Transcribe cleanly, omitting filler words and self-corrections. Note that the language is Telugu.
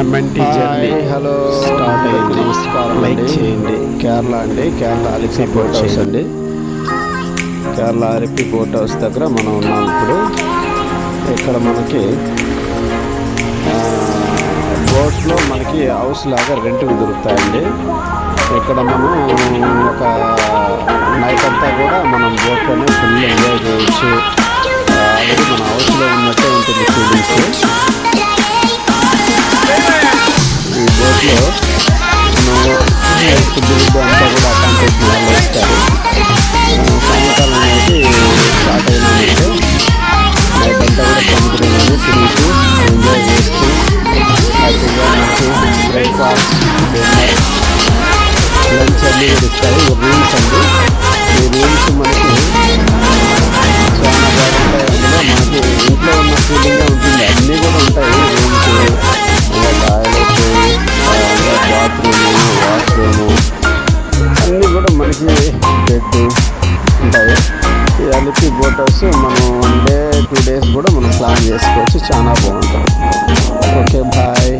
ఎంఎన్టీ జర్నీ హలో స్టార్ట్ అయింది. నమస్కారం. లైక్ చేయండి. కేరళ అండి, కేరళ అలిపి బోట్ హౌస్ అండి. కేరళ అలిపి బోట్ హౌస్ దగ్గర మనం ఉన్నాం ఇప్పుడు. ఇక్కడ మనకి బోట్లో మనకి హౌస్ లాగా రెంట్కి దొరుకుతాయండి. ఇక్కడ మనం ఒక నైట్ అంతా కూడా మనం బోట్లోనే ఫుల్ ఎంజాయ్ చేయొచ్చు. ఆల్రెడీ మన హౌస్లో ఉన్నట్టే ఉంటుంది ఫీలింగ్స్. ఈ బోట్లో ఫుడ్ అంతా కూడా అకామిడేషన్ వాళ్ళు ఇస్తారు. సాయంకాలం అనేది స్టార్ట్ అయినామంటే నైట్ అంతా కూడా సముద్రంలోనే తిరుగుతూ ఎంజాయ్ చేస్తూ హ్యాపీగా మనకి బ్రేక్ఫాస్ట్, డిన్నర్, లంచ్ అన్నీ కూడా ఇస్తారు. రూమ్స్ అండి. ఈ రూమ్స్ మనకి చాలా బాగుంటాయి. అందులో మనకి ఇంట్లో ఉన్న ఫీలింగ్గా ఉంటుంది. అన్నీ కూడా ఉంటాయి రూమ్స్, టాయిలెట్, బాత్రూము, వాష్రూము అన్నీ కూడా మనకి బెడ్ ఉంటాయి. ఈ అలిపి బోట్ హౌస్ మనం 1 డే 2 డేస్ కూడా మనం ప్లాన్ చేసుకోవచ్చు. చాలా బాగుంటుంది. Okay, bye.